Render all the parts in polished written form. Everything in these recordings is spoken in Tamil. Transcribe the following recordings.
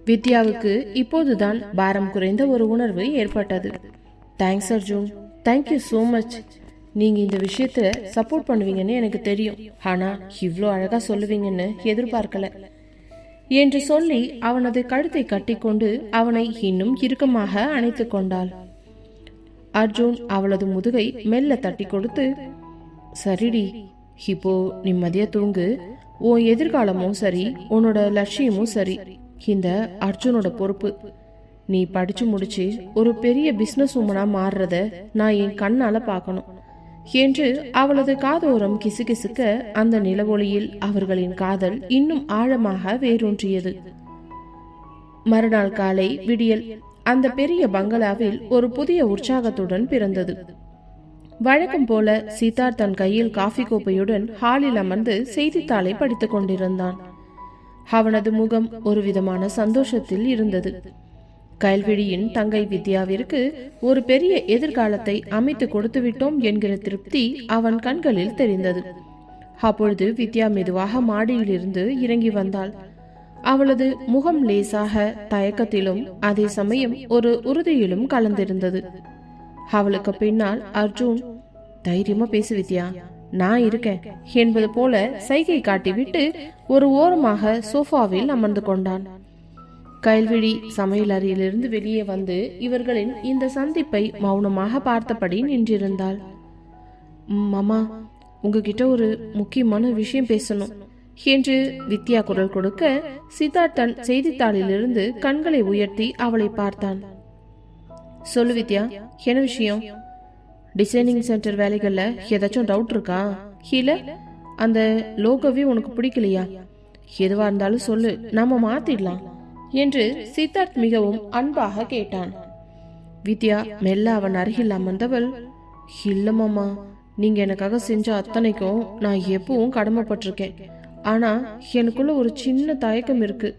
வித்யாவுக்கு இப்போதுதான் பாரம் குறைந்த ஒரு உணர்வு ஏற்பட்டது. Thanks Arjun, thank you so much. நீங்க இந்த விஷயத்த சப்போர்ட் பண்ணுவீங்கன்னு எனக்கு தெரியும், ஆனா இவ்வளோ அழகா சொல்லுவீங்கன்னு எதிர்பார்க்கல என்று சொல்லி அவனது கழுத்தை கட்டிக்கொண்டு அவனை இன்னும் இறுக்கமாக அணைத்து கொண்டாள். அர்ஜுன் அவளது முதுகை மெல்ல தட்டி கொடுத்து, சரிடி, இப்போ நிம்மதியா தூங்கு. உன் எதிர்காலமும் சரி, உன்னோட லட்சியமும் சரி இந்த அர்ஜுனோட பொறுப்பு. நீ படிச்சு முடிச்சு ஒரு பெரிய பிசினஸ் உமனா மாறுறத நான் என் கண்ணால பார்க்கணும் என்று அவளது காதோரம் கிசுகிசுக்க அந்த நிலவொளியில் அவர்களின் காதல் இன்னும் ஆழமாக வேரூன்றியது. மறுநாள் காலை விடியல் அந்த பெரிய பங்களாவில் ஒரு புதிய உற்சாகத்துடன் பிறந்தது. வழக்கம் போல சித்தார்த் தன் கையில் காஃபி கோப்பையுடன் ஹாலில் அமர்ந்து செய்தித்தாளை படித்துக் கொண்டிருந்தான். அவனது முகம் ஒரு விதமான சந்தோஷத்தில் இருந்தது. கயல்விழியின் தங்கை வித்யாவிற்கு ஒரு பெரிய எதிர்காலத்தை அமைத்து கொடுத்து விட்டோம் என்கிற திருப்தி அவன் கண்களில் தெரிந்தது. அப்பொழுது வித்யா மெதுவாக மாடியிலிருந்து இறங்கி வந்தாள். அவளது முகம் லேசாக தயக்கத்திலும் அதே சமயம் ஒரு உறுதியிலும் கலந்திருந்தது. அவளுக்கு பின்னால் அர்ஜுன், தைரியமா பேசு வித்யா, நான் இருக்கேன் என்பது போல சைகை காட்டிவிட்டு ஒரு ஓரமாக சோஃபாவில் அமர்ந்து கொண்டான். கயல்விழி சமையல் அறையிலிருந்து வெளியே வந்து இவர்களின் இந்த சந்திப்பை மௌனமாக பார்த்தபடி நின்றிருந்தாள். மாமா, உங்ககிட்ட ஒரு முக்கியமான விஷயம் பேசணும் என்று வித்யா குரல் கொடுக்க சித்தார்த் தன் செய்தித்தாளிலிருந்து கண்களை உயர்த்தி அவளை பார்த்தான். சொல்லு வித்யா, என்ன விஷயம்? டிசைனிங் சென்டர் வேலைகள்ல ஏதாச்சும் டவுட் இருக்கா? இல்ல அந்த லோகோவே உனக்கு பிடிக்கலையா? எதுவா இருந்தாலும் சொல்லு, நாம மாத்திடலாம் என்று சித்தார்த் மிகவும் அன்பாக கேட்டான். வித்யா மெல்ல அவன் அருகில் அமர்ந்தவள், இல்ல மாமா, நீங்க எனக்காக செஞ்ச அத்தனைக்கும் நான் எப்பவும் கடமைப்பட்டிருக்கேன். ஆனா எனக்குள்ள ஒரு சின்ன தயக்கம் இருக்கு.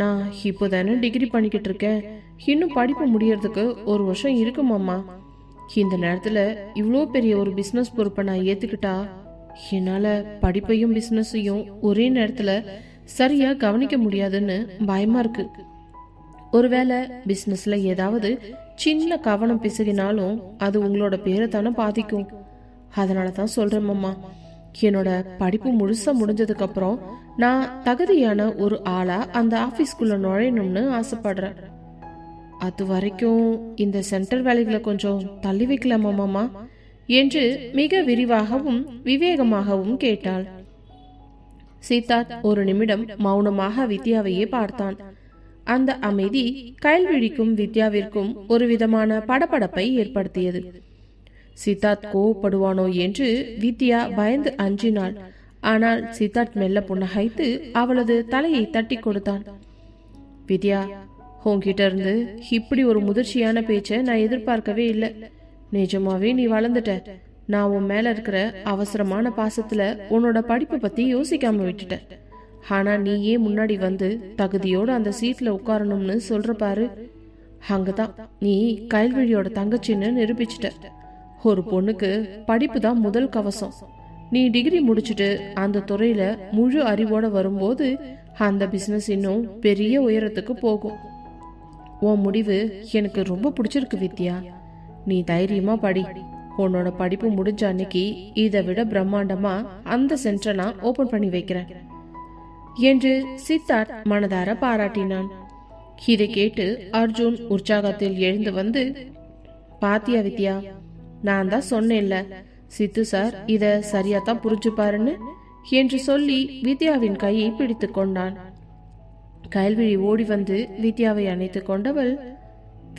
நான் இப்போதானே டிகிரி பண்ணிக்கிட்டு இருக்கேன். இன்னும் படிப்பு முடியறதுக்கு ஒரு வருஷம் இருக்கு மாமா. இந்த நேரத்துல இவ்வளோ பெரிய ஒரு பிசினஸ் பொறுப்பை நான் ஏத்துக்கிட்டா என்னால படிப்பையும் பிசினஸையும் ஒரே நேரத்துல சரியா கவனிக்க முடியாதுன்னு பயமா இருக்கு. ஒருவேளை பிசினஸ்ல ஏதாவது சின்ன கவனம் பிசகினாலும் அது உங்களோட பேரை தானே பாதிக்கும். அதனாலதான் சொல்றேன் மாமா, என்னோட படிப்பு முழுசா முடிஞ்சதுக்கு அப்புறம் நான் தகுதியான ஒரு ஆளா அந்த ஆபீஸ்க்குள்ள நுழையணும்னு ஆசைப்படுறேன். அது வரைக்கும் இந்த சென்டர் வேலைகளை கொஞ்சம் தள்ளி வைக்கலாமா மாமா என்று மிக விரிவாகவும் விவேகமாகவும் கேட்டாள். சித்தார்த் ஒரு நிமிடம் மௌனமாக வித்யாவையே பார்த்தான். அந்த அமைதி கயல்விழிக்கும் வித்யாவிற்கும் ஒரு விதமான படபடப்பை ஏற்படுத்தியது. சித்தார்த் கோவப்படுவானோ என்று வித்யா பயந்து அஞ்சினாள். ஆனால் சித்தார்த் மெல்ல புன்னகைத்து அவளது தலையை தட்டி கொடுத்தான். வித்யா, உன்கிட்ட இருந்து இப்படி ஒரு முதிர்ச்சியான பேச்சை நான் எதிர்பார்க்கவே இல்லை. நிஜமாவே நீ வளர்ந்துட்ட. நான் உன் மேல இருக்கிற அவசரமான பாசத்துல உன்னோட படிப்பை பத்தி யோசிக்காம விட்டுட்டேன். ஆனா நீயே முன்னாடி வந்து தகுதியோட அந்த சீட்ல உட்காரணும்னு சொல்ற பாரு, அங்கதான் நீ கயல்விழியோட தங்கச்சின்னு நிரூபிச்சுட்ட. ஒரு பொண்ணுக்கு படிப்பு தான் முதல் கவசம். நீ டிகிரி முடிச்சுட்டு அந்த துறையில முழு அறிவோட வரும்போது அந்த பிசினஸ் இன்னும் பெரிய உயரத்துக்கு போகும். உன் முடிவு எனக்கு ரொம்ப பிடிச்சிருக்கு வித்யா. நீ தைரியமா படி. உன்னோட படிப்பு முடிஞ்ச அன்னைக்கு இதை விட பிரம்மாண்டமா அந்த சென்டரை நான் ஓபன் பண்ணி வைக்கிறேன் என்று சித்தார்த் மனதார பாராட்டினான். இதை கேட்டு அர்ஜுன் உற்சாகத்தில் எழுந்து வந்து, பாத்தியா வித்யா, நான் தான் சொன்னேன்ல, சித்து சார் இத சரியாத்தான் புரிஞ்சுப்பாருன்னு என்று சொல்லி வித்யாவின் கையை பிடித்து கொண்டான். கயல்விழி ஓடி வந்து வித்யாவை அணைத்து கொண்டவள்,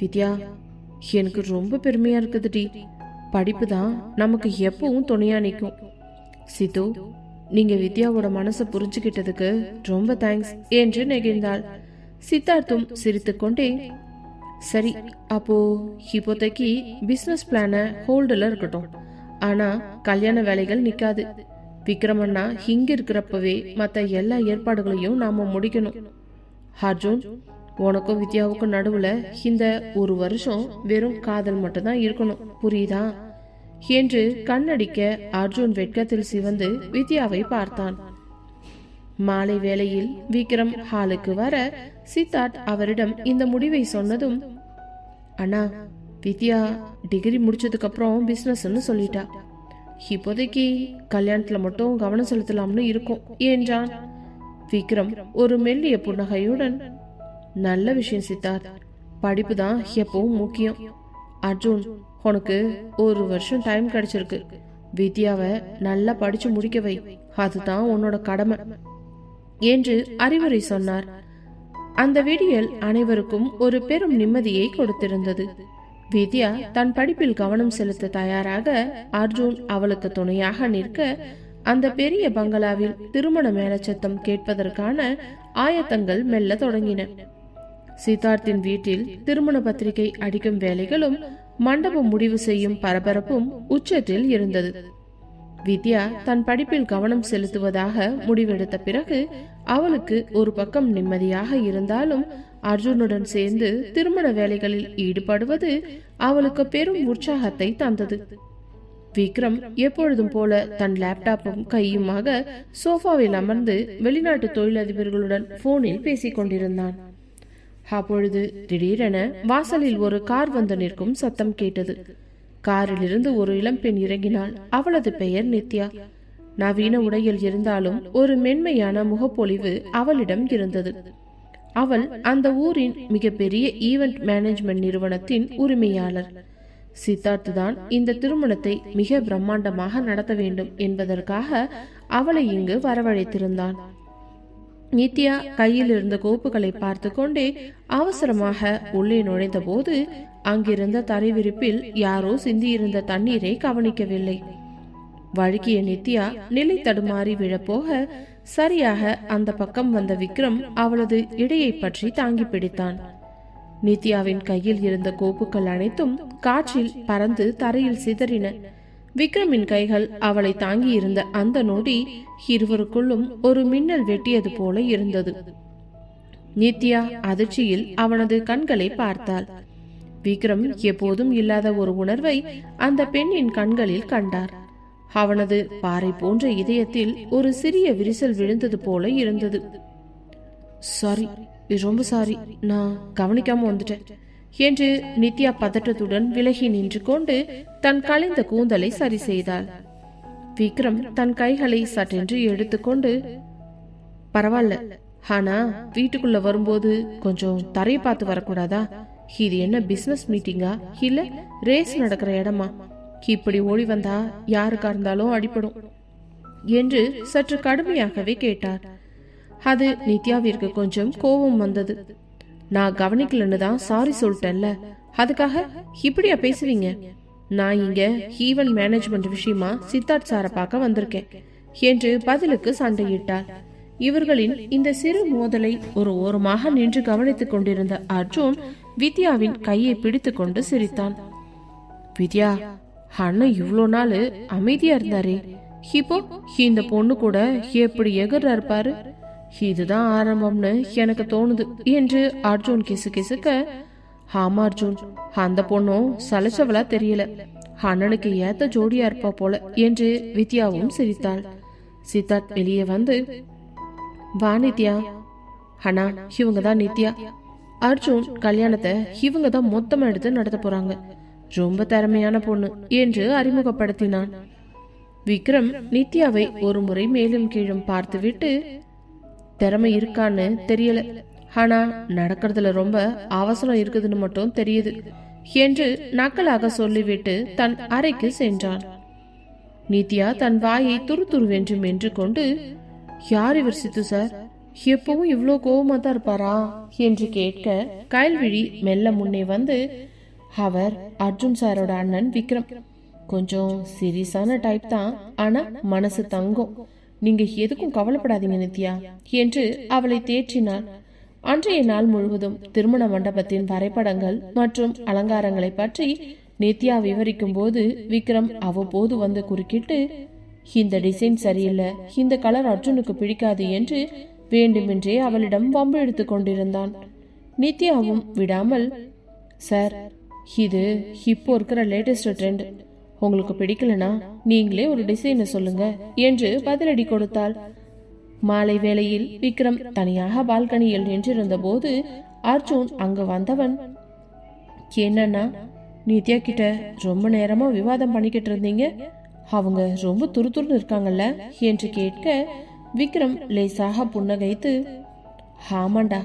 வித்யா, எனக்கு ரொம்ப பெருமையா இருக்குதுடி. படிப்பு தான் நமக்கு எப்பவும் துணையா நிற்கும். சித்து, நீங்க வித்யாவோட மனசை புரிஞ்சுக்கிட்டதுக்கு ரொம்ப தேங்க்ஸ் என்று நெகிழ்ந்தாள். சித்தார்த்தும் சிரித்துக்கொண்டே, சரி, அப்போ இப்போதைக்கு பிசினஸ் பிளான ஹோல்டுல இருக்கட்டும். ஆனா கல்யாண வேலைகள் நிக்காது. விக்ரமண்ணா இங்க இருக்கிறப்பவே மத்த எல்லா ஏற்பாடுகளையும் நாம முடிக்கணும். அர்ஜுன், உனக்கும் வித்யாவுக்கும் நடுவுல இந்த ஒரு வருஷம் வெறும் காதல் மட்டும்தான் இருக்கணும், புரியுதா என்று கண்ணடிக்க அர்ஜுன் வெட்கத்தில் சிவந்து வித்யாவை பார்த்தான். மாலை வேளையில் விக்ரம் ஹாலுக்கு வர சித்தார்த் அவரிடம் இந்த முடிவை சொன்னதும், அண்ணா, வித்யா டிகிரி முடிச்சதுக்கு அப்புறம் பிசினஸ்ன்னு சொல்லிட்டா. இப்போதைக்கு கல்யாணத்துல மட்டும் கவனம் செலுத்தலாம்னு இருக்கும் என்றான். விக்ரம் ஒரு மெல்லிய புன்னகையுடன், நல்ல விஷயம் சித்தார்த், படிப்பு தான் எப்பவும் முக்கியம். அர்ஜுன், உனக்கு 1 வருஷம் டைம் கிடைச்சிருக்கு. வித்யாவை நல்லா படிச்சு முடிக்க வை, அதுதான் உன்னோட கடமை என்று அறிவுரை சொன்னார். அந்த விடியல் அனைவருக்கும் ஒரு பெரும் நிம்மதியை கொடுத்திருந்தது. வித்யா தன் படிப்பில் கவனம் செலுத்த தயாராக அர்ஜுன் அவளுக்கு துணையாக நிற்க அந்த பெரிய பங்களாவில் திருமண மேலச்சத்தம் கேட்பதற்கான ஆயத்தங்கள் மெல்ல தொடங்கின. சித்தார்த்தின் வீட்டில் திருமண பத்திரிகை அடிக்கும் வேலைகளும் மண்டபம் முடிவு செய்யும் பரபரப்பும் உச்சத்தில் இருந்தது. வித்யா தன் படிப்பில் கவனம் செலுத்துவதாக முடிவெடுத்த பிறகு அவளுக்கு ஒரு பக்கம் நிம்மதியாக இருந்தாலும் அர்ஜுனுடன் சேர்ந்து திருமண வேலைகளில் ஈடுபடுவது அவளுக்கு பெரும் உற்சாகத்தை தந்தது. விக்ரம் எப்பொழுதும் போல தன் லேப்டாப்பும் கையுமாக சோஃபாவில் அமர்ந்து வெளிநாட்டு தொழிலதிபர்களுடன் போனில் பேசிக் கொண்டிருந்தான். அப்பொழுது திடீரென வாசலில் ஒரு கார் வந்து நிற்கும் சத்தம் கேட்டது. காரில் இருந்து ஒரு இளம்பெண் இறங்கினாள். அவளது பெயர் நித்யா. நவீன உடையில் இருந்தாலும் ஒரு மென்மையான முகப்பொலிவு அவளிடம் இருந்தது. அவள் அந்த ஊரின் மிகப்பெரிய ஈவென்ட் மேனேஜ்மெண்ட் நிறுவனத்தின் உரிமையாளர். சித்தார்த் தான் இந்த திருமணத்தை மிக பிரம்மாண்டமாக நடத்த வேண்டும் என்பதற்காக அவளை இங்கு வரவழைத்திருந்தான். நித்யா கையில் இருந்த கோப்புகளை பார்த்து கொண்டே அவசரமாக உள்ளே நுழைந்த போது அங்கிருந்த தரை விரிப்பில் யாரோ சிந்தியிருந்த தண்ணீரை கவனிக்கவில்லை. வழுக்கிய நித்யா நிலை தடுமாறி விழப்போக சரியாக அந்த பக்கம் வந்த விக்ரம் அவளது இடையை பற்றி தாங்கி பிடித்தான். நித்யாவின் கையில் இருந்த கோப்புகள் அனைத்தும் காற்றில் பறந்து தரையில் சிதறின. விக்ரமின் கைகள் அவளை தாங்கி இருந்த அந்த நொடி இருவருக்குள்ளும் ஒரு மின்னல் வெட்டியது போல இருந்தது. நித்யா அதிர்ச்சியில் அவனது கண்களை பார்த்தாள். விக்ரம் எப்போதும் இல்லாத ஒரு உணர்வை அந்த பெண்ணின் கண்களில் கண்டார். அவனது பாறை போன்ற இதயத்தில் ஒரு சிறிய விரிசல் விழுந்தது போல இருந்தது. சாரி, ரொம்ப சாரி, நான் கவனிக்காம வந்துட்டேன் என்று நித்யா பதட்டத்துடன் விலகி நின்று கொண்டு தன் கலைந்த கூந்தலை சரி செய்தாள். விக்ரம் தன் கைகளை சட்டென்று எடுத்துக்கொண்டு, பரவாயில்ல, ஆனா வீட்டுக்குள்ள வரும்போது கொஞ்சம் தரையை பார்த்து வரக்கூடாதா? இது என்ன பிசினஸ் மீட்டிங்கா இல்ல ரேஸ் நடக்கிற இடமா? இப்படி ஓடி வந்தா யாருக்கா இருந்தாலும் அடிபடும் என்று சற்று கடுமையாகவே கேட்டார். அது நித்யாவிற்கு கொஞ்சம் கோபம் வந்தது. நான் கவனிக்கலன்னு தான் சாரி சொல்லிட்டேன்ல, அதுக்காக இப்படியா பேசுவீங்க? நான் இங்க ஈவென்ட் மேனேஜ்மெண்ட் விஷயமா சித்தார்த் சாரை பார்க்க வந்திருக்கேன் என்று பதிலுக்கு சண்டையிட்டார். இவர்களின் இந்த சிறு மோதலை ஒரு ஓரமாக நின்று கவனித்துக் கொண்டிருந்த அர்ஜுன் வித்யாவின் கையை பிடித்து கொண்டு சிரித்தான். வித்யா, அண்ணன் இவ்வளோ நாள் அமைதியா இருந்தாரே, இப்போ இந்த பொண்ணு கூட எப்படி எகர்றா இருப்பாரு? இதுதான் ஆரம்பம்னு எனக்கு தோணுது என்று அர்ஜுன் கிசுகிசுக்க, ஆமா அர்ஜுன், அந்த பொண்ணும் சலைச்சவளா தெரியல, அண்ணனுக்கு ஏத்த ஜோடியா இருப்பா போல என்று வித்யாவும் சிரித்தாள். சித்தார்த் வெளியே வந்து, வா நித்யா. அண்ணா, இவங்க தான் நித்யா. அர்ஜுன் கல்யாணத்தை இவங்க தான் மொத்தமா எடுத்து நடத்த போறாங்க. ரொம்ப திறமையான பொண்ணு என்று அறிமுகப்படுத்தினான். விக்ரம் நித்யாவை ஒரு முறை மேலும் கீழும் பார்த்துவிட்டு, திறமை இருக்கான்னு தெரியல, ஆனா நடக்கிறதுல ரொம்ப அவசரம் இருக்குதுன்னு மட்டும் தெரியுது என்று நக்கலாக சொல்லிவிட்டு தன் அறைக்கு சென்றான். நித்யா தன் வாயை துருதுருவென்று மென்று கொண்டு, யார் இவர் சித்து சார்? எப்பவும் இவ்வளோ கோபமா தான் இருப்பாரா என்று கேட்க கைல்விழி மெல்ல முன்னே வந்து, அவர் அர்ஜுன் சாரோட அண்ணன் விக்ரம். கொஞ்சம் சீரியஸான டைப் தான், ஆனா மனசு தங்கம். நீங்க எதுக்கும் கவலைப்படாதீங்க நித்யா என்று அவளை தேற்றினாள். அன்றைய நாள் முழுவதும் திருமண மண்டபத்தின் வரைபடங்கள் மற்றும் அலங்காரங்களை பற்றி நித்யா விவரிக்கும் போது விக்ரம் அவ்வப்போது வந்து குறுக்கிட்டு, இந்த டிசைன் சரியில்லை, இந்த கலர் அர்ஜுனுக்கு பிடிக்காது என்று வேண்டுமென்றே அவளிடம் வம்பு எடுத்து கொண்டிருந்தான். நித்யாவும் விடாமல், சார், இது இப்போ இருக்கிற லேட்டஸ்ட் ட்ரெண்ட், உங்களுக்கு பிடிக்கலனா நீங்களே ஒரு டிசைனை சொல்லுங்க என்று பதிலடி கொடுத்தாள். மாலை வேளையில் விக்ரம் தனியாக பால்கனியில் நின்றிருந்த போது அர்ஜுன் அங்கு வந்தவன், என்னன்னா நித்யா கிட்ட ரொம்ப நேரமா விவாதம் பண்ணிக்கிட்டு இருந்தீங்க, அவங்க ரொம்ப துருதுருன்னு இருக்காங்கல்ல என்று கேட்க விக்ரம் லேசாக புன்னகைத்து, ஆமாண்டா,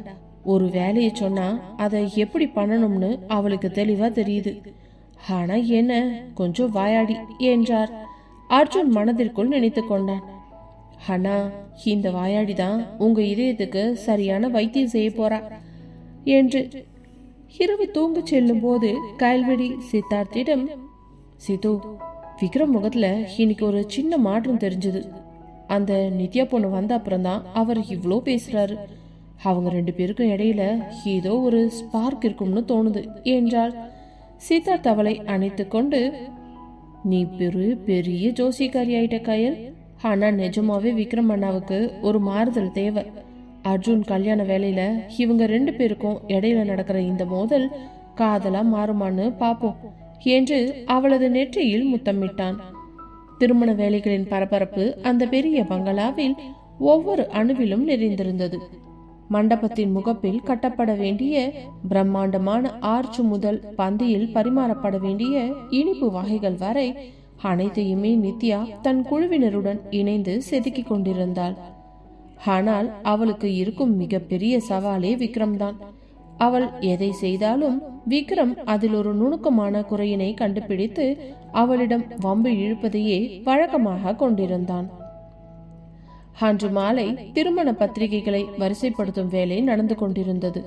ஒரு வேலையை சொன்னா அதை எப்படி பண்ணணும்னு அவளுக்கு தெளிவா தெரியுது, ஆனா என்ன கொஞ்சம் வாயாடி என்றார். அர்ஜுன் மனதிற்குள் நினைத்து கொண்டான், ஆனா இந்த வாயாடிதான் உங்க இதயத்துக்கு சரியான வைத்தியம் செய்ய போறா என்று. இரவு தூங்க செல்லும் போது கயல்விழி சித்தார்த்திடம், சித்து, விக்ரம் முகத்துல இன்னைக்கு ஒரு சின்ன மாற்றம் தெரிஞ்சது. அந்த நித்யா பொண்ணு வந்த அப்புறம் தான் அவர் இவ்வளோ பேசுறாரு. அவங்க 2 பேருக்கும் இடையில ஏதோ ஒரு ஸ்பார்க் இருக்கும்னு தோணுது என்றாள். சித்தார்த் அவளை அணைத்து கொண்டு, நீ பெரிய ஜோசியக்காரி ஆயிட்ட கயல். ஆனா நிஜமாவே விக்ரம் அண்ணாவுக்கு ஒரு மாறுதல் தேவை. அர்ஜுன் கல்யாண வேலையில இவங்க 2 பேருக்கும் இடையில நடக்கிற இந்த மோதல் காதலா மாறுமான்னு பாப்போம் என்று அவளது நெற்றியில் முத்தமிட்டான். திருமண வேலைகளின் பரபரப்பு அந்த பெரிய பங்களாவில் ஒவ்வொரு அணுவிலும் நிறைந்திருந்தது. மண்டபத்தின் முகப்பில் கட்டப்பட வேண்டிய பிரம்மாண்டமான ஆர்ச் முதல் பந்தியில் பரிமாறப்பட வேண்டிய இனிப்பு வகைகள் வரை அனைத்தையுமே நித்யா தன் குழுவினருடன் இணைந்து செதுக்கிக் கொண்டிருந்தாள். ஆனால் அவளுக்கு இருக்கும் மிகப்பெரிய சவாலே விக்ரம் தான். அவள் எதை செய்தாலும் விக்ரம் அதில் ஒரு நுணுக்கமான குறையினை கண்டுபிடித்து அவளிடம் வம்பு இழுப்பதையே வழக்கமாக கொண்டிருந்தான். அன்று மாலை திருமண பத்திரிகைகளை வரிசைப்படுத்தும் வேலை நடந்து கொண்டிருந்தது.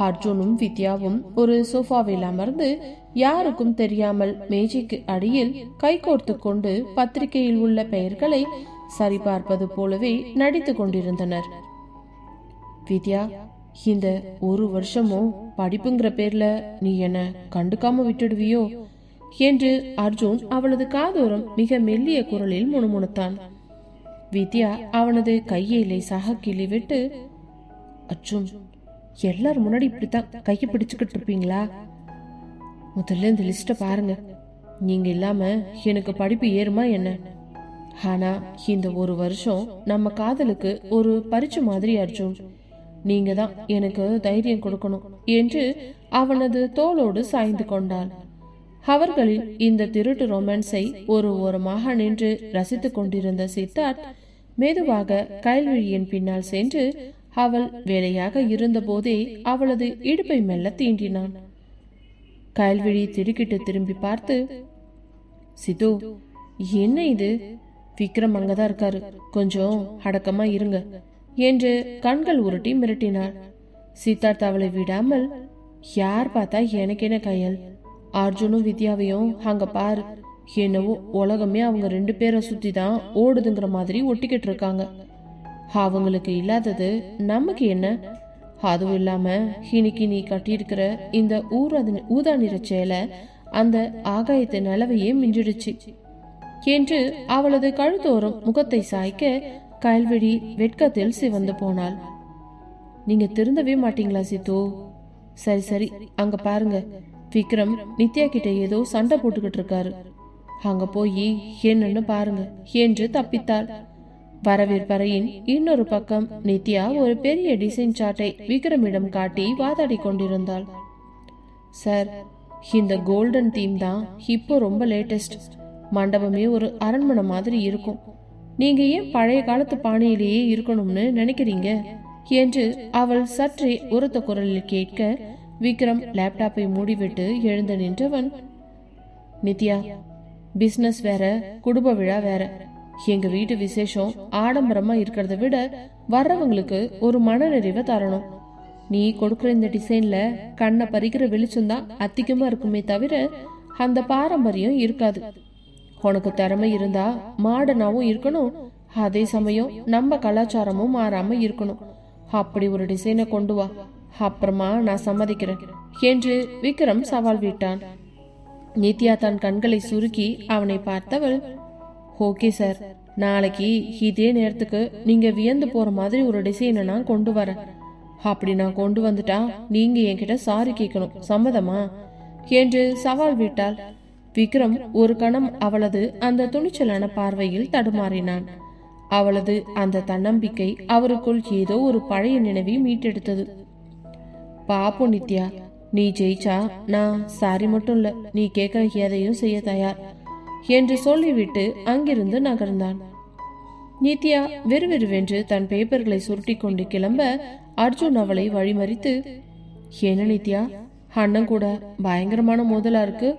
அர்ஜுனும் வித்யாவும் ஒரு சோஃபாவில் அமர்ந்து யாருக்கும் தெரியாமல் மேஜைக்கு அடியில் கைகோர்த்து கொண்டு பத்திரிகையில் உள்ள பெயர்களை சரிபார்ப்பது போலவே நடித்து கொண்டிருந்தனர். வித்யா, இந்த 1 வருஷமும் படிப்புங்கிற பேர்ல நீ என்ன கண்டுக்காம விட்டுடுவியோ என்று அர்ஜுன் அவளது காதோரம் மிக மெல்லிய குரலில் முணுமுணுத்தான். வித்யா அவனது கையை லேசாக கிள்ளி விட்டு, அர்ஜுன், எல்லாரும் முன்னாடி இப்படித்தான் கையை பிடிச்சுக்கிட்டு இருப்பீங்களா? முதல்ல இந்த லிஸ்ட பாருங்க. நீங்க இல்லாம எனக்கு படிப்பு ஏறுமா என்ன? ஆனா இந்த 1 வருஷம் நம்ம காதலுக்கு ஒரு பரிச்சு மாதிரி அர்ஜுன். நீங்க தான் எனக்கு தைரியம் கொடுக்கணும் என்று அவனது தோளோடு சாய்ந்து கொண்டாள். அவர்களின் இந்த திருட்டு ரொமான்ஸை ஒரு ஓரமாக நின்று ரசித்துக் கொண்டிருந்த சித்தார்த் மெதுவாக கயல்விழியின் பின்னால் சென்று அவள் வேலையாக இருந்த போதே அவளது இடுப்பை மெல்ல தீண்டினான். கயல்விழி திடுக்கிட்டு திரும்பி பார்த்து, சித்து, என்ன இது? விக்ரம் அங்கதான் இருக்காரு, கொஞ்சம் அடக்கமா இருங்க என்று கண்கள் உருட்டி மிரட்டினாள். சித்தார்த் அவளை விடாமல், யார் பார்த்தா எனக்கு என்ன கயல், அர்ஜுனும் வித்யாவையும் அங்க பாரு, என்னவோ உலகமே அவங்க 2 பேரை சுத்தி தான் ஓடுதுங்கிற மாதிரி ஒட்டிக்கிட்டு இருக்காங்க. அவங்களுக்கு இல்லாதது நமக்கு என்ன? அதுவும் இல்லாம இன்னைக்கு நீ கட்டியிருக்கிற இந்த ஊதா நிற சேலை அந்த ஆகாயத்து நிலவையே மிஞ்சிடுச்சு என்று அவளது கழுத்தோறும் முகத்தை சாய்க்க கயல்விழி வெட்கத்தில் சிவந்து போனாள். நீங்க திருந்தவே மாட்டீங்களா சித்து? சரி சரி, அங்க பாருங்க, விக்ரம் நித்யா கிட்ட ஏதோ சண்டை போட்டுக்கிட்டு இருக்காரு, அங்க போய் என்னன்னு பாருங்க என்று தப்பித்தாள். வரவேற்பறையின் இன்னொரு பக்கம் நித்யா ஒரு பெரிய டிசைன் சார்ட்டை விக்ரமிடம் காட்டி வாதாடி கொண்டிருந்தாள். சார், இந்த கோல்டன் தீம் தான் இப்போ ரொம்ப லேட்டஸ்ட். மண்டபமே ஒரு அரண்மனை மாதிரி இருக்கும். நீங்க ஏன் பழைய காலத்து பாணியிலேயே இருக்கணும்னு நினைக்கிறீங்க என்று அவள் சற்றே உரத்த குரலில் கேட்க விக்ரம் லேப்டாப்பை மூடிவிட்டு எழுந்து நின்றவன், நித்யா, பிசினஸ் வேற, குடும்ப விழா வேற. எங்க வீட்டு விசேஷம் ஆடம்பரமா இருக்கிறத விட வர்றவங்களுக்கு ஒரு மனநிறைவை தரணும். நீ கொடுக்குற இந்த டிசைன்ல கண்ணை பறிக்கிற வெளிச்சம்தான் அதிகமா இருக்குமே தவிர அந்த பாரம்பரியம் இருக்காது. உனக்கு திறமை இருந்தா மாடர்னாவும் இருக்கணும், அதே சமயம் நம்ம கலாச்சாரமும் மாறாம இருக்கணும். அப்படி ஒரு டிசைனை கொண்டு வா, அப்புறமா நான் சம்மதிக்கிறேன் என்று விக்ரம் சவால் விட்டான். நித்யா தன் கண்களை சுருக்கி அவனை பார்த்தவள், ஓகே சார், நாளைக்கு இதே நேரத்துக்கு நீங்க வியந்து போற மாதிரி ஒரு டிசைனை நான் கொண்டு வரேன். அப்படி நான் கொண்டு வந்துட்டா நீங்க என்கிட்ட சாரி கேட்கணும், சம்மதமா என்று சவால் விட்டாள். விக்ரம் ஒரு கணம் அவளது அந்த துணிச்சலான பார்வையில் தடுமாறினான். அவளது அந்த தன்னம்பிக்கை அவருக்குள் ஏதோ ஒரு பழைய நினைவை மீட்டெடுத்தது. பாப்போம் நித்யா, நீ ஜெயிச்சா நான் சாரி மட்டும் இல்ல, நீ கேட்கிற எதையும் செய்ய தயார் என்று சொல்லிவிட்டு அங்கிருந்து நகர்ந்தான். நித்யா விறுவிறுவென்று தன் பேப்பர்களை சுருட்டி கொண்டு கிளம்ப அர்ஜுன் அவளை வழிமறித்து, என்ன நித்யா, அண்ணன் கூட பயங்கரமான மோதலா இருக்கு.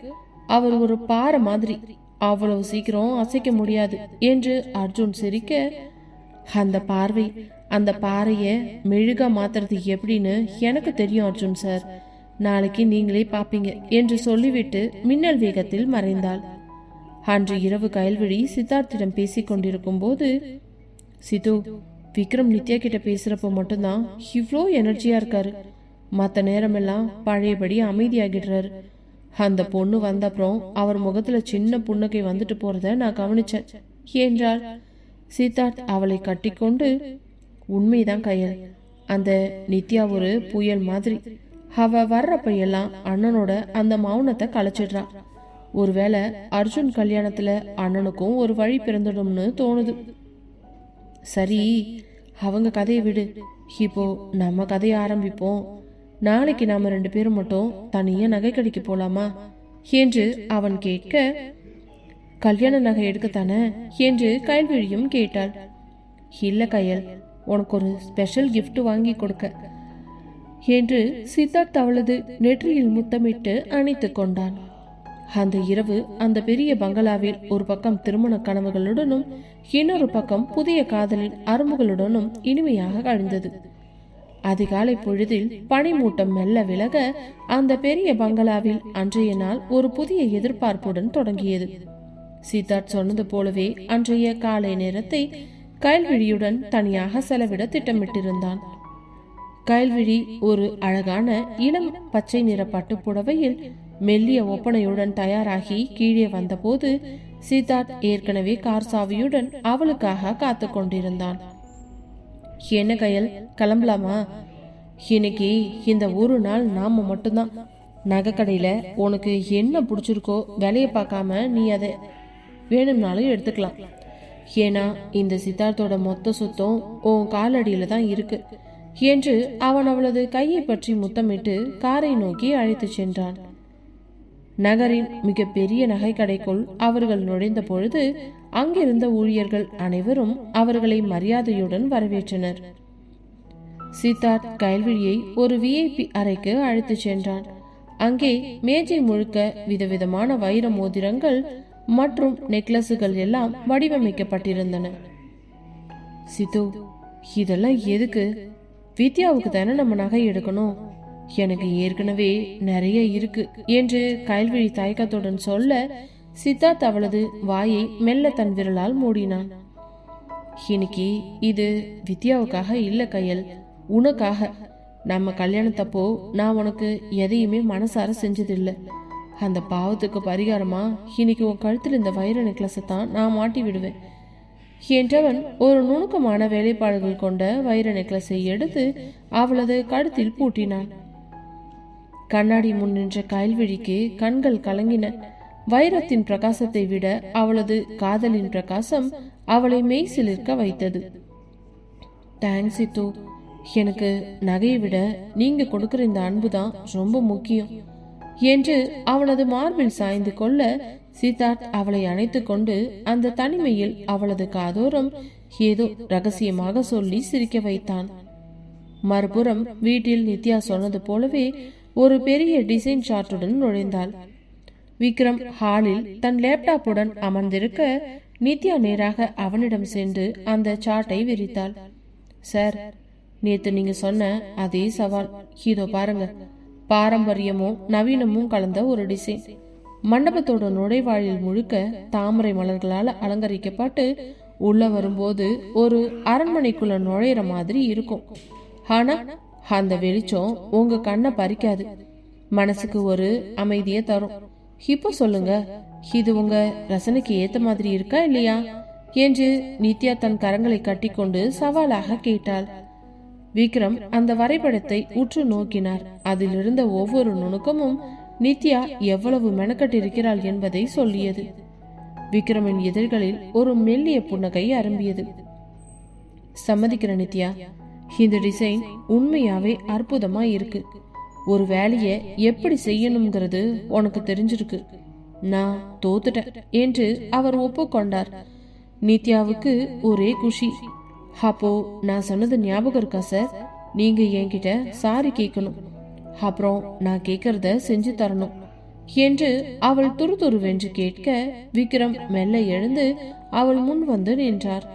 அவர் ஒரு பாறை மாதிரி, அவ்வளவு சீக்கிரம் அசைக்க முடியாது என்று அர்ஜுன் சிரிக்க, அந்த பார்வை, அந்த பாறைய மெழுகா மாத்துறது எப்படின்னு எனக்கு தெரியும் அர்ஜுன் சார், நாளைக்கு நீங்களே பாப்பீங்க என்று சொல்லிவிட்டு மின்னல் வேகத்தில் மறைந்தாள். அன்று இரவு கயல்விழி சித்தார்த்திடம் பேசிக் கொண்டிருக்கும் போது, சித்து, விக்ரம் நித்யா கிட்ட பேசுறப்ப மட்டும்தான் இவ்வளோ எனர்ஜியா இருக்காரு, மற்ற நேரமெல்லாம் பழையபடி அமைதியாகிடுறாரு. அந்த பொண்ணு வந்த அப்புறம் அவர் முகத்துல சின்ன புன்னகை வந்துட்டு போறத நான் கவனிச்சேன் என்றாள். சித்தார்த் அவளை கட்டிக்கொண்டு, உண்மைதான் கயல், அந்த நித்யா ஒரு புயல் மாதிரி. அவ வர்றப்ப எல்லாம் அண்ணனோட அந்த மௌனத்தை கலைச்சிடுறா. ஒருவேளை அர்ஜுன் கல்யாணத்துல அண்ணனுக்கும் ஒரு வழி பிறந்துடும்னு தோணுது. சரி, அவங்க கதையை விடு, இப்போ நம்ம கதையை ஆரம்பிப்போம். நாளைக்கு நாம 2 பேரும் மட்டும் தனியா நகை கடைக்கு போலாமா என்று அவன் கேட்க, கல்யாண நகை எடுக்கத்தானே என்று கயல்விழியும் கேட்டாள். இல்ல கயல், உனக்கு ஒரு ஸ்பெஷல் கிஃப்ட் வாங்கி கொடுக்க என்று சித்தார்த் அவளது நெற்றியில் முத்தமிட்டு அணைத்து கொண்டான். அந்த இரவு அந்த பெரிய பங்களாவில் ஒரு பக்கம் திருமண கனவுகளுடனும் இன்னொரு பக்கம் புதிய காதலின் அரும்புகளுடனும் இனிமையாக கழிந்தது. அதிகாலை பொழுதில் பனிமூட்டம் மெல்ல விலக அந்த பெரிய பங்களாவில் அன்றைய நாள் ஒரு புதிய எதிர்பார்ப்புடன் தொடங்கியது. சித்தார்த் சொன்னது போலவே அன்றைய காலை நேரத்தை கயல்விழியுடன் தனியாக செலவிட திட்டமிட்டிருந்தான். கயல்விழி ஒரு அழகான இளம் பச்சை நிற பட்டு புடவையில் மெல்லிய ஒப்பனையுடன் தயாராகி கீழே வந்தபோது சித்தார்த் ஏற்கனவே கார் சாவியுடன் அவளுக்காக காத்து கொண்டிருந்தான். என்ன கயல், கிளம்பலாமா? இன்னைக்கு இந்த ஒரு நாள் நாம மட்டும்தான். நகை கடையில உனக்கு என்ன பிடிச்சிருக்கோ விலைய பார்க்காம நீ அதை வேணும்னாலும் எடுத்துக்கலாம். ஏன்னா இந்த சித்தார்த்தோட மொத்த சொத்தும் உன் காலடியில தான் இருக்கு என்று அவன் அவளது கையை பற்றி முத்தமிட்டு காரை நோக்கி அழைத்து சென்றான். நகரின் மிக பெரிய நகை கடைக்குள் அவர்கள் நுழைந்த பொழுது அங்கிருந்த ஊழியர்கள் அனைவரும் அவர்களை மரியாதையுடன் வரவேற்றனர். சித்தார்த் கயல்விழியை ஒரு விஐபி அறைக்கு அழைத்து சென்றான். அங்கே மேஜை முழுக்க விதவிதமான வைர மோதிரங்கள் மற்றும் நெக்லஸுகள் எல்லாம் வடிவமைக்கப்பட்டிருந்தன. சித்து, இதெல்லாம் எதுக்கு? வித்யாவுக்கு தானே நம்ம நகை எடுக்கணும், எனக்கு ஏற்கனவே நிறைய இருக்கு என்று கயல்விழி தயக்கத்துடன் சொல்ல, சித்தார்த் அவளது வாயை மெல்ல தன் விரலால் மூடினான். இன்னைக்கு இது வித்யாவுக்காக இல்ல கயல், உனக்காக. நம்ம கல்யாணத்தப்போ நான் உனக்கு எதையுமே மனசார செஞ்சதில்லை. அந்த பாவத்துக்கு பரிகாரமா இன்னைக்கு உன் கழுத்தில் இந்த வைர நெக்லஸை தான் நான் மாட்டி விடுவேன் என்றவன் ஒரு நுணுக்கமான வேலைப்பாடுகள் கொண்ட வைர நெக்லஸை எடுத்து அவளது கழுத்தில் பூட்டினான். கண்ணாடி முன் நின்ற கயல்விழிக்கு கண்கள் கலங்கின. வைரத்தின் பிரகாசத்தை விட அவளது காதலின் பிரகாசம் அவளை மெய் சிலிர்க்க வைத்தது. தேங்க்ஸ் சித்து, எனக்கு நகையை விட நீங்க கொடுக்கிற இந்த அன்புதான் ரொம்ப முக்கியம் என்று அவளது மார்பில் சாய்ந்து கொள்ள சித்தார்த் அவளை அணைத்து கொண்டு அந்த தனிமையில் அவளது காதோரம் ஏதோ ரகசியமாக சொல்லி சிரிக்க வைத்தான். மறுபுறம் வீட்டில் நித்யா சொன்னது போலவே ஒரு பெரிய டிசைன் சார்ட்டுடன் நுழைந்தாள். விக்ரம் ஹாலில் தன் லேப்டாப்புடன் அமர்ந்திருக்க நித்யா நேராக அவனிடம் சென்று அந்த சார்ட்டை விரித்தாள். சார், நேத்து நீங்க சொன்ன அதே சவால் இதோ பாருங்க. பாரம்பரியமும் நவீனமும் கலந்த ஒரு டிசைன். மண்டபத்தோட நுழைவாயில் முழுக்க தாமரை மலர்களால் அலங்கரிக்கப்பட்டு உள்ள வரும்போது ஒரு அரண்மனைக்குள்ள நுழையிற மாதிரி இருக்கும். ஆனா அந்த வெளிச்சம் உங்க கண்ணை பறிக்காது, மனசுக்கு ஒரு அமைதியை தரும். இப்போ சொல்லுங்க, இது உங்க ரசனைக்கு ஏத்த மாதிரி இருக்கா இல்லையா என்று நித்யா தன் கரங்களை கட்டிக்கொண்டு சவாலாக கேட்டாள். விக்ரம் அந்த வரைபடத்தை உற்று நோக்கினார். அதில் இருந்த ஒவ்வொரு நுணுக்கமும் நித்யா எவ்வளவு மெனக்கட்டிருக்கிறாள் என்பதை சொல்லியது. விக்ரமின் இதழ்களில் ஒரு மெல்லிய புன்னகை அரும்பியது. சம்மதிக்கிற நித்யா, இந்த டிசைன் உண்மையாவே அற்புதமா இருக்கு. ஒரு வேலைய எப்படி செய்யணுங்கிறது உனக்கு தெரிஞ்சிருக்கு. நான் தோத்துட்டேன் என்று அவர் ஒப்புக்கொண்டார். நித்யாவுக்கு ஒரே குஷி. அப்போ நான் சொன்னது ஞாபகம் இருக்கா சார்? நீங்க என்கிட்ட சாரி கேட்கணும், அப்புறம் நான் கேட்கறத செஞ்சு தரணும் என்று அவள் துருதுருவென்று கேட்க விக்ரம் மெல்ல எழுந்து அவள் முன் வந்து நின்றார்.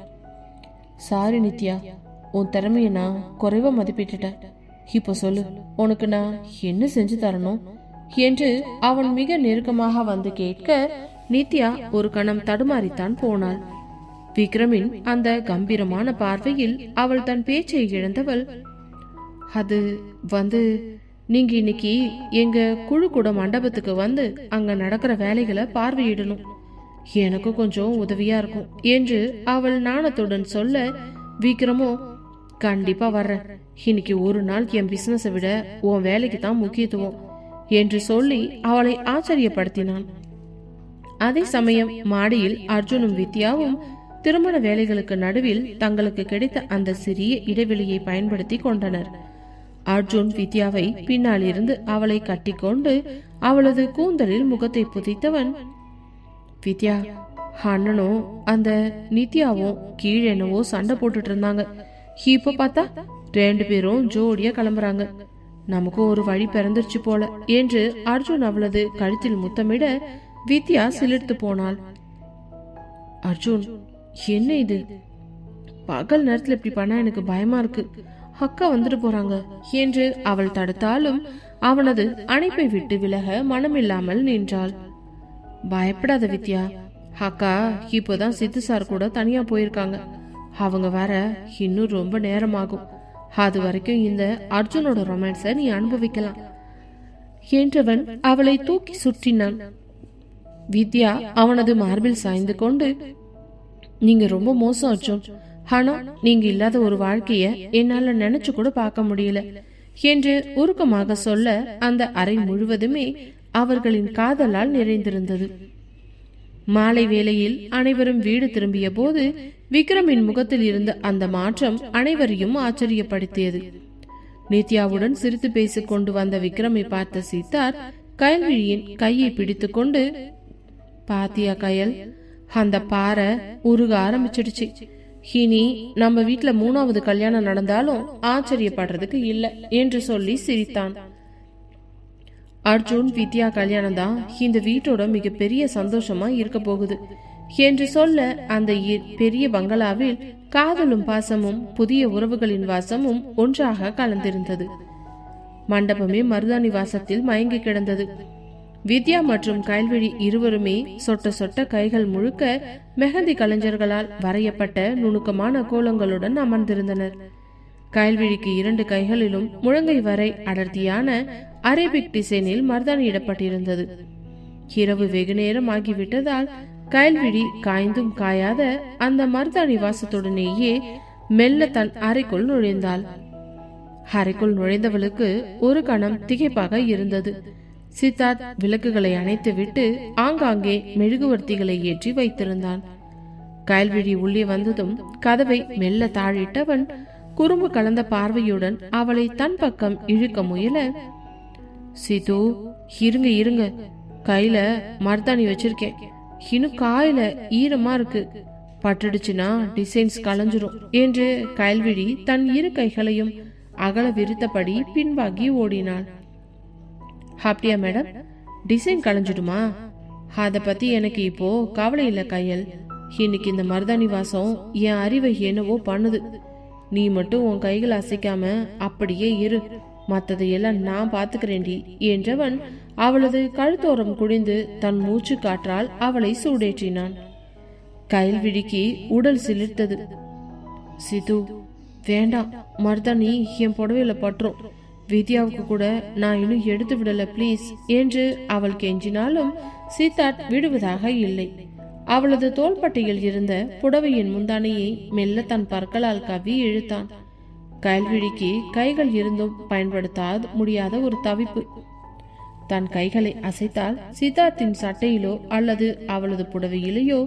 சாரி நித்யா, உன் திறமைய நான் குறைவா மதிப்பிட்டுட்டேன். இப்போ சொல்லு, உனக்கு நான் என்ன செஞ்சு தரணும் என்று அவன் மிக நெருக்கமாக வந்து கேட்க நித்யா ஒரு கணம் தடுமாறித்தான் போனாள். விக்ரமின் அந்த கம்பீரமான பார்வையில் அவள் தன் பேச்சை இழந்தவள், அது வந்து நீங்க இன்னைக்கு எங்க குழு கூட மண்டபத்துக்கு வந்து அங்க நடக்கிற வேலைகளை பார்வையிடணும். எனக்கு கொஞ்சம் உதவியா இருக்கும் என்று அவள் நாணத்துடன் சொல்ல, விக்ரமோ கண்டிப்பா வர்றேன், இன்னைக்கு ஒரு நாள் என் பிசினஸை விட உன் வேலைக்கு தான் முக்கியத்துவம் என்று சொல்லி அவளை ஆச்சரியப்படுத்தினான். அதே சமயம் மாடியில் அர்ஜுனும் வித்யாவும் திருமண வேலைகளுக்கு நடுவில் தங்களுக்கு கிடைத்த அந்த சிறிய இடைவெளியை பயன்படுத்தி கொண்டனர். அர்ஜுன் வித்யாவை பின்னால் இருந்து அவளை கட்டிக்கொண்டு அவளது கூந்தலில் முகத்தை புதைத்தவன், வித்யா, அண்ணனும் அந்த நித்யாவும் கீழெனவோ சண்டை போட்டுட்டு இருந்தாங்க. இப்ப பார்த்தா 2 பேரும் ஜோடியா கிளம்புறாங்க. நமக்கும் ஒரு வழி பிறந்துருச்சு போல என்று அர்ஜுன் அவளது கழுத்தில் முத்தமிட வித்யா சிலிர்த்து போனாள். அர்ஜுன், என்ன இது? பகல் நேரத்துல இப்படி பண்ணா எனக்கு பயமா இருக்கு. அக்கா வந்துட்டு போறாங்க என்று அவள் தடுத்தாலும் அவனது அணைப்பை விட்டு விலக மனமில்லாமல் நின்றாள். பயப்படாத வித்யா, அக்கா இப்போதான் சித்து சார் கூட தனியா போயிருக்காங்க. அவங்க வர இன்னும் ரொம்ப நேரமாகும். அது வரைக்கும் இந்த அர்ஜுனோட ரொமான்ஸை நீ அனுபவிக்கலாம் என்றவன் அவளை தூக்கி சுற்றினான். வித்யா அவனது மார்பில் சாய்ந்து கொண்டு, நீங்க ரொம்ப மோசம் அர்ஜுன், ஆனா நீங்க இல்லாத ஒரு வாழ்க்கைய என்னால நினைச்சு கூட பார்க்க முடியல என்று உருக்கமாக சொல்ல அந்த அறை முழுவதுமே அவர்களின் காதலால் நிறைந்திருந்தது. மாலை வேளையில் அனைவரும் வீடு திரும்பிய போது விக்ரமின் முகத்தில் இருந்த அந்த மாற்றம் அனைவரையும் ஆச்சரியப்படுத்தியது. நித்யாவுடன் சிரித்து பேசிக் கொண்டு வந்த விக்ரமை பார்த்த சீதார் கயல்விழியின் கையை பிடித்து கொண்டு, பாத்தியா கயல், அந்த பாறை உருக ஆரம்பிச்சிடுச்சு. இனி நம்ம வீட்டுல 3வது கல்யாணம் நடந்தாலும் ஆச்சரியப்படுறதுக்கு இல்ல என்று சொல்லி சிரித்தான். அர்ஜுன் வித்யா கல்யாணம் தான் இந்த வீட்டோட மிகப்பெரிய சந்தோஷமா இருக்க போகுது என்று சொல்ல அந்த பெரிய பங்களாவில் காதலும் பாசமும் புதிய உறவுகளின் வாசமும் ஒன்றாக கலந்திருந்தது. மண்டபமே மருதாணி வாசத்தில் மயங்கி கிடந்தது. வித்யா மற்றும் கயல்விழி இருவருமே சொட்ட சொட்ட கைகள் முழுக்க மெஹந்தி கலைஞர்களால் வரையப்பட்ட நுணுக்கமான கோலங்களுடன் அமர்ந்திருந்தனர். கயல்விழிக்கு 2 கைகளிலும் முழங்கை வரை அடர்த்தியான அரேபிக் டிசைனில் மருதாணியிடப்பட்டிருந்தது. இரவு வெகு நேரம் ஆகிவிட்டதால் கயல்விழி காய்ந்தும் காயாத அந்த மருதாணி வாசத்துடனேயே மெல்ல தன் அறைக்குள் நுழைந்தாள். அறைக்குள் நுழைந்தவளுக்கு ஒரு கணம் திகைப்பாக இருந்தது. சித்தார்த் விளக்குகளை அணைத்து விட்டு ஆங்காங்கே மெழுகுவர்த்திகளை ஏற்றி வைத்திருந்தான். கயல்விழி உள்ளே வந்ததும் கதவை மெல்ல தாழிட்டவன் குறும்பு கலந்த பார்வையுடன் அவளை தன் பக்கம் இழுக்க முயல, சித்து, இருங்க இருங்க, கையில மருதாணி வச்சிருக்கேன், இன்னும் காயில ஈரமா இருக்கு, பட்டுடுச்சுன்னா டிசைன்ஸ் கலைஞ்சிரும் என்று கயல்விழி தன் 2 கைகளையும் அகல விரித்தபடி பின்வாங்கி ஓடினாள். அப்படியா மேடம், டிசைன் கலைஞ்சிடுமா? அத பத்தி எனக்கு இப்போ கவலை இல்ல கயல். இன்னைக்கு இந்த மருதாணி வாசம் என் அறிவை என்னவோ பண்ணுது. நீ மட்டும் உன் கைகள் அசைக்காம அப்படியே இரு, மத்ததையெல்லாம் நான் பாத்துக்கிறேன்டி என்றவன் அவளது கழுத்தோரம் குடிந்து தன் மூச்சு காற்றால் அவளை சூடேற்றினான். கயல்விழிக்கு உடல் சிலிர்த்தது. சிது, வேண்டாம், மருதாணி என் புடவையில பற்றும், வித்யாவுக்கு கூட நான் இன்னும் எடுத்து விடல பிளீஸ் என்று அவள் கெஞ்சினாலும் சித்தார்த் விடுவதாக இல்லை. அவளது தோள்பட்டையில் இருந்த புடவையின் முந்தானையை மெல்ல தன் பற்களால் கவ்வி இழுத்தான். கயல்விழிக்கு கைகள் இருந்தும் பயன்படுத்த முடியாத ஒரு தவிப்பு. தன் கைகளை அசைத்தால் சித்தார்த்தின் சட்டையிலோ அல்லது அவளது புடவையிலேயோ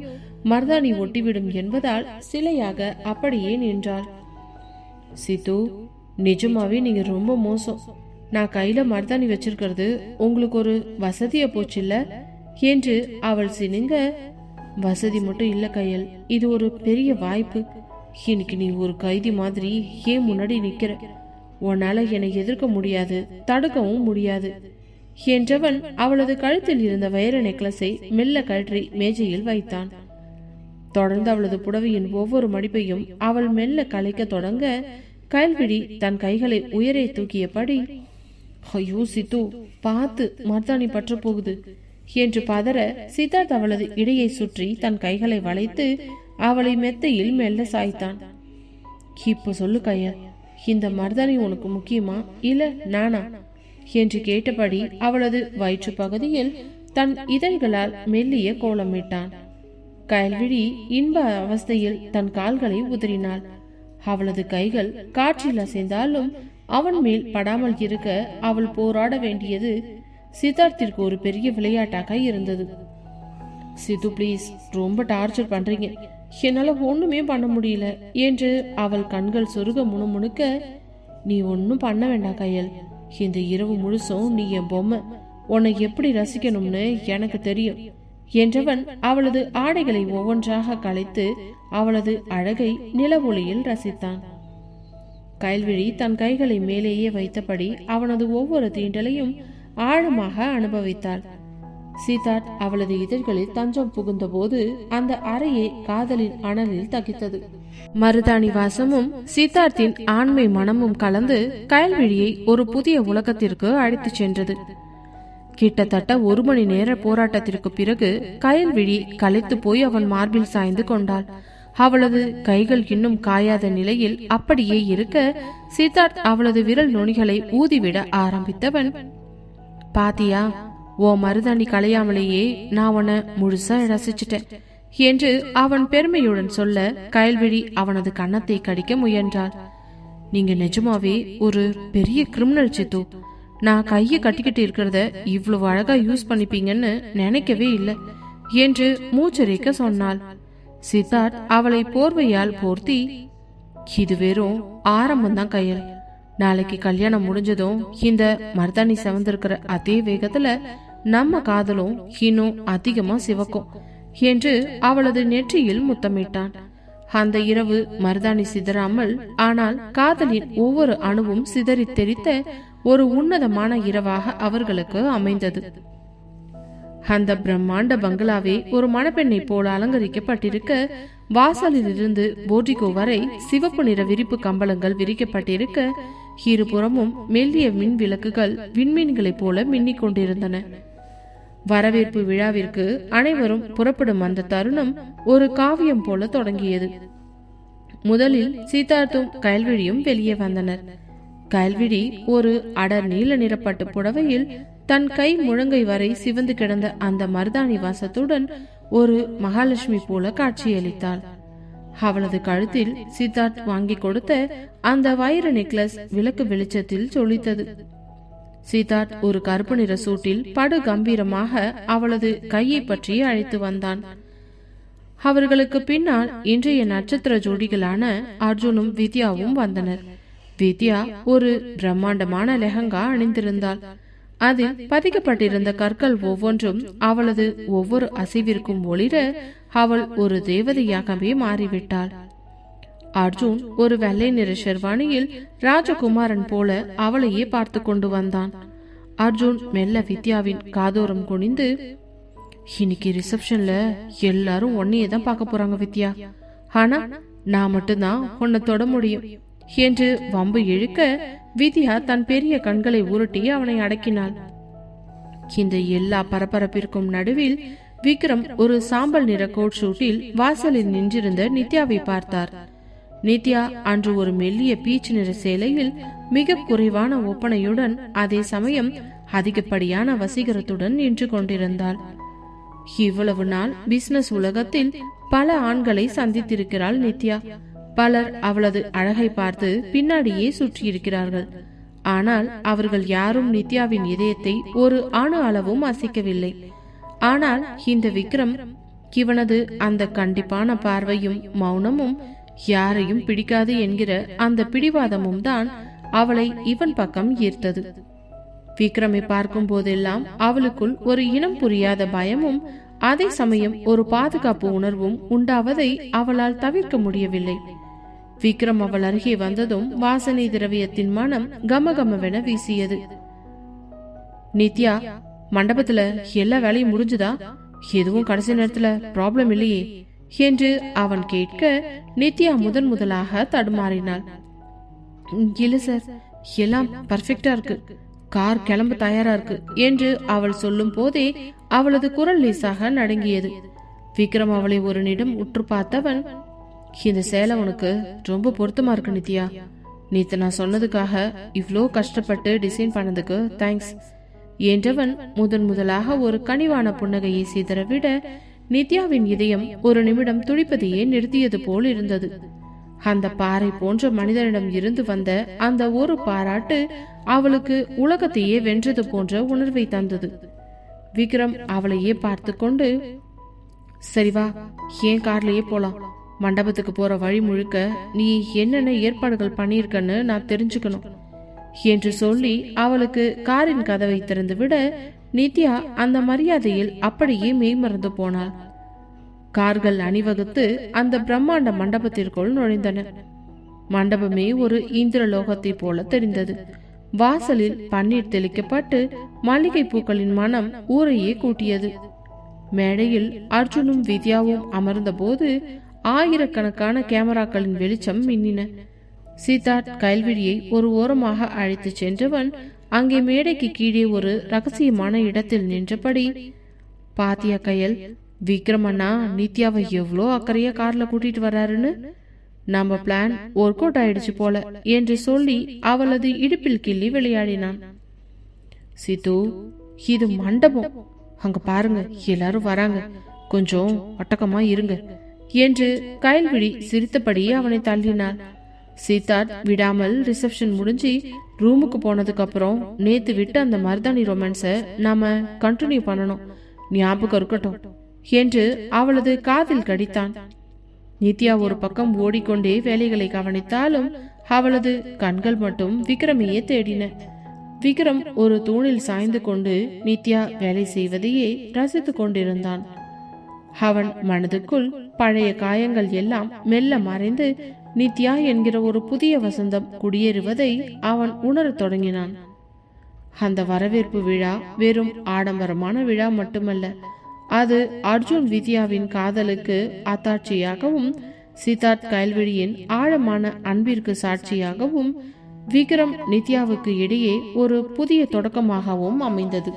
மருதாணி ஒட்டிவிடும் என்பதால் சிலையாக அப்படியே நின்றாள். சித்து, நிஜமாவே நீங்க ரொம்ப மோசம். நான் கையில மருதாணி வச்சிருக்கிறது உங்களுக்கு ஒரு வசதியா போச்சு இல்ல என்று அவள் சினுங்க. வசதி மட்டும் இல்ல கையல், இது ஒரு பெரிய வாய்ப்பு. இன்னைக்கு நீ ஒரு கைதி மாதிரி ஏன் முன்னாடி நிக்கிற. உன்னால என்னை எதிர்க்க முடியாது, தடுக்கவும் முடியாது என்றவன் அவளது கழுத்தில் இருந்த வைர நெக்லஸை மெல்ல கழற்றி மேஜையில் வைத்தான். தொடர்ந்து அவளது புடவையின் ஒவ்வொரு மடிப்பையும் அவள் மெல்ல கலைக்க தொடங்க கயல்விழி தன் கைகளை உயரே தூக்கியபடி, ஐயோ சித்து, பார்த்து, மருதாணி பற்ற போகுது என்று பதற சித்தார்த் அவளது இடையை சுற்றி தன் கைகளை வளைத்து அவளை மெத்தையில் மெல்ல சாய்த்தான். இப்ப சொல்லு கையல், இந்த மருதாணி உனக்கு முக்கியமா இல்ல நானா என்று கேட்டபடி அவளது வயிற்று பகுதியில் தன் இதழ்களால் மெல்லிய கோலமிட்டான். கயல்விழி இன்ப அவஸ்தையில் தன் கால்களை உதறினாள். அவளது கைகள் காற்றில் அசைந்தாலும் அவன் மேல் படாமல் இருக்க அவள் போராட வேண்டியது சித்தார்த்திற்கு ஒரு பெரிய விளையாட்டாக இருந்தது. சித்து ப்ளீஸ், ரொம்ப டார்ச்சர் பண்றீங்க, என்னால ஒண்ணுமே பண்ண முடியல என்று அவள் கண்கள் சொருக முணுமுணுக்க, நீ ஒன்னும் பண்ண வேண்டாம் கையல், இந்த இரவு முழுசும் நீ என் பொம்மை, உன்னை எப்படி ரசிக்கணும்னு எனக்கு தெரியும் என்றவன் அவளது ஆடைகளை ஒவ்வொன்றாக கலைத்து அவளது அழகை நிலவொளியில் ரசித்தான். கயல்விழி தன் கைகளை மேலேயே வைத்தபடி அவனது ஒவ்வொரு தீண்டலையும் ஆழமாக அனுபவித்தாள். சித்தார்த் அவளது இதழ்களில் தஞ்சம் புகுந்த போது அந்த அறையே காதலின் அனலில் தகித்தது. மருதாணி வாசமும் சித்தார்த்தின் ஆண்மை மனமும் கலந்து கயல்விழியை ஒரு புதிய உலகத்திற்கு அழைத்துச் சென்றது. கிட்டத்தட்ட 1 மணி நேர போராட்டத்திற்கு பிறகு கயல்விழி களைத்து போய் அவன் மார்பில் சாய்ந்து கொண்டாள். அவளது கைகள் இன்னும் காயாத நிலையில் அப்படியே இருக்க சித்தார்த் அவளது விரல் நுனிகளை ஊதிவிட ஆரம்பித்தவன், பாத்தியா, ஓ மருதாணி களையாமலேயே நான் உன்னை முழுசா ரசிச்சிட்டேன் என்று அவன் பெருமையுடன் சொல்ல கயல்விழி அவனது கன்னத்தை கடிக்க முயன்றாள். நீங்க நிஜமாவே ஒரு பெரிய கிரிமினல் சித்து. நான் கையை கட்டிக்கிட்டு இருக்கிறத இவ்வளவு அழகா யூஸ் பண்ணிப்பீங்கன்னு நினைக்கவே இல்லை என்று மூச்சரிக்க சொன்னாள். சித்தார்த் அவளை போர்வையால் போர்த்தி, இது வெறும் ஆரம்பம்தான் கையல், நாளைக்கு கல்யாணம் முடிஞ்சதும் இந்த மருதாணி செவந்திருக்கிற அதே வேகத்துல நம்ம காதலும் இன்னும் அதிகமா சிவக்கும் என்று அவளது நெற்றியில் முத்தமிட்டான். அந்த இரவு மருதாணி சிதறாமல், ஆனால் காதலின் ஒவ்வொரு அணுவும் சிதறி தெரித்த ஒரு உன்னதமான இரவாக அவர்களுக்கு அமைந்தது. அந்த பிரம்மாண்ட பங்களாவே ஒரு மணப்பெண்ணை போல அலங்கரிக்கப்பட்டிருக்க, வாசலில் இருந்து போர்டிகோ வரை சிவப்பு நிற விரிப்பு கம்பளங்கள் விரிக்கப்பட்டிருக்க, இருபுறமும் மெல்லிய மின் விளக்குகள் விண்மீன்களைப் போல மின்னிக் கொண்டிருந்தன. வரவேற்பு விழாவிற்கு அனைவரும் புறப்படும் அந்த தருணம் ஒரு காவியம் போல தொடங்கியது. முதலில் சித்தார்த்தும் கயல்விழியும் வெளியே வந்தனர். கயல்விழி ஒரு அடர் நீல நிறப்பட்டு புடவையில் தன் கை முழங்கை வரை சிவந்து கிடந்த அந்த மருதாணி வாசத்துடன் ஒரு மகாலட்சுமி போல காட்சியளித்தாள். அவளது கழுத்தில் சித்தார்த் வாங்கி கொடுத்த அந்த வைர நெக்லஸ் விளக்கு வெளிச்சத்தில் ஜொலித்தது. சித்தார்த் ஒரு கருப்பு நிற சூட்டில் படு கம்பீரமாக அவளது கையை பற்றி அழைத்து வந்தான். அவர்களுக்கு பின்னால் இன்றைய நட்சத்திர ஜோடிகளான அர்ஜுனும் வித்யாவும் வந்தனர். வித்யா ஒரு பிரம்மாண்டமான லெஹங்கா அணிந்திருந்தாள். அதில் பதிக்கப்பட்டிருந்த கற்கள் ஒவ்வொன்றும் அவளது ஒவ்வொரு அசைவிற்கும் ஒளிர அவள் ஒரு தேவதையாகவே மாறிவிட்டாள். அர்ஜுன் ஒரு வெள்ளை நிற ஷெர்வானியில் ராஜகுமாரன் போல அவளையே பார்த்து கொண்டு வந்தான். அர்ஜுன் மெல்ல வித்யாவின் காதோரம் குனிந்து, இன்னைக்கு ரிசப்ஷன்ல எல்லாரும் உன்னையே தான் பார்க்க போறாங்க வித்யா, ஆனா நான் மட்டும்தான் உன்னை தொட முடியும் என்று வம்பு இழுக்க வித்யா தன் பெரிய கண்களை உருட்டி அவனை அடக்கினாள். இந்த எல்லா பரபரப்பிற்கும் நடுவில் விக்ரம் ஒரு சாம்பல் நிற கோட் ஷூட்டில் வாசலில் நின்றிருந்த நித்யாவை பார்த்தார். நித்யா அன்று ஒரு மெல்லிய பீச் நிற சேலையில் மிக குறைவான ஒப்பனையுடன் அதே சமயம் அதிகப்படியான வசீகரத்துடன் நின்று கொண்டிருந்தாள். இவ்வளவு நாள் பிசினஸ் உலகத்தில் பல ஆண்களை சந்தித்திருக்கிறாள் நித்யா. பலர் அவளது அழகை பார்த்து பின்னாடியே சுற்றியிருக்கிறார்கள். ஆனால் அவர்கள் யாரும் நித்யாவின் இதயத்தை ஒரு அணு அளவும் அசைக்கவில்லை. ஆனால் இந்த விக்ரம், இவனது அந்த கண்டிப்பான பார்வையும் மௌனமும் யாரையும் பிடிக்காது என்கிற அந்த பிடிவாதமும் தான் அவளை இவன் பக்கம் ஈர்த்தது. விக்ரமை பார்க்கும் போதெல்லாம் அவளுக்குள் ஒரு இனம் புரியாத பயமும் அதே சமயம் ஒரு பாதுகாப்பு உணர்வும் உண்டாவதை அவளால் தவிர்க்க முடியவில்லை. விக்ரம் அவள் அருகே வந்ததும் வாசனை திரவியத்தின் மனம் கமகமவென வீசியது. நித்யா, மண்டபத்துல எல்லா வேலையும் முடிஞ்சுதா? எதுவும் கடைசி நேரத்துல ப்ராப்ளம் இல்லையே என்று அவன் கேட்க நித்யா முதலாக தடுமாறினாள். இல்ல சார், எல்லாம் பர்ஃபெக்டா இருக்கு, கார் கிளம்ப தயாரா இருக்கு என்று அவள் சொல்லும் போதே அவளது குரல் லேசாக நடுங்கியது. விக்ரம் அவளை ஒரு நிமிடம் உற்று பார்த்தவன், இந்த சேலை உனக்கு ரொம்ப பொருத்தமா இருக்கு நித்யா. நேத்து நான் சொன்னதுக்காக இவ்ளோ கஷ்டப்பட்டு டிசைன் பண்ணதுக்கு தேங்க்ஸ் என்றவன் முதலாக ஒரு கனிவான புன்னகையை சிதறவிட நித்யாவின் இதயம் ஒரு நிமிடம் துடிப்பதையே நிறுத்தியது போல் இருந்தது. அந்த பாறை போன்ற மனிதனிடம் இருந்து வந்த அந்த ஒரு பாராட்டு அவளுக்கு உலகத்தையே வென்றது போன்ற உணர்வை தந்தது. விக்ரம் அவளையே பார்த்து கொண்டு, சரிவா, ஏன் கார்லயே போலாம். மண்டபத்துக்கு போற வழி முழுக்க நீ என்னென்ன ஏற்பாடுகள் பண்ணியிருக்கன்னு நான் தெரிஞ்சுக்கணும் என்று சொல்லி அவளுக்கு காரின் கதவை திறந்து விட நித்யா அந்த மரியாதையில் அப்படியே மெய்மறந்து போனாள். கார்கள் அணிவகுத்து அந்த பிரம்மாண்ட மண்டபத்திற்குள் நுழைந்தன. மண்டபமே ஒரு இந்திரலோகத்தை போல தெரிந்தது. வாசலில் பன்னீர் தெளிக்கப்பட்டு மல்லிகை பூக்களின் மனம் ஊரையே கூட்டியது. மேடையில் அர்ஜுனும் வித்யாவும் அமர்ந்த போது ஆயிரக்கணக்கான கேமராக்களின் வெளிச்சம் மின்னின. சித்தார்த் கைல்விழியை ஒரு ஓரமாக அழைத்து சென்றவன் அங்கே மேடைக்கு கீழே ஒரு ரகசியமான இடத்தில் நின்றபடி, பாத்தியா கையல், விக்ரம் அண்ணா நித்யாவை எவ்வளோ அக்கறையா கார்ல கூட்டிட்டு வர்றாருன்னு, நம்ம பிளான் ஒர்க் அவுட் ஆயிடுச்சு போல என்று சொல்லி அவளது இடுப்பில் கிள்ளி விளையாடினான். சித்து, இது மண்டபம், அங்க பாருங்க எல்லாரும் வராங்க, கொஞ்சம் அட்டகமா இருங்க என்று கைல்விழி சிரித்தபடி அவனை தள்ளினாள். சித்தார்த் விடாமல் ரிசப்ஷன் முடிஞ்சு ரூமுக்கு போனதுக்கு அப்புறம் நேத்து விட்டு அந்த மருதாணி ரொமான்ஸை நாம கண்டினியூ பண்ணணும், ஞாபகம் இருக்கட்டும் என்று அவளது காதில் கடித்தான். நித்யா ஒரு பக்கம் ஓடிக்கொண்டே வேலைகளை கவனித்தாலும் அவளது கண்கள் மட்டும் விக்ரமையே தேடின. விக்ரம் ஒரு தூணில் சாய்ந்து கொண்டு நித்யா வேலை செய்வதையே ரசித்து கொண்டிருந்தான். அவன் மனதுக்குள் பழைய காயங்கள் எல்லாம் மெல்ல மறைந்து நித்யா என்கிற ஒரு புதிய வசந்தம் குடியேறுவதை அவன் உணரத் தொடங்கினான். அந்த வரவேற்பு விழா வெறும் ஆடம்பரமான விழா மட்டுமல்ல, அது அர்ஜுன் வித்யாவின் காதலுக்கு அத்தாட்சியாகவும் சித்தார்த் கைல்விழியின் ஆழமான அன்பிற்கு சாட்சியாகவும் விக்ரம் நித்யாவுக்கு இடையே ஒரு புதிய தொடக்கமாகவும் அமைந்தது.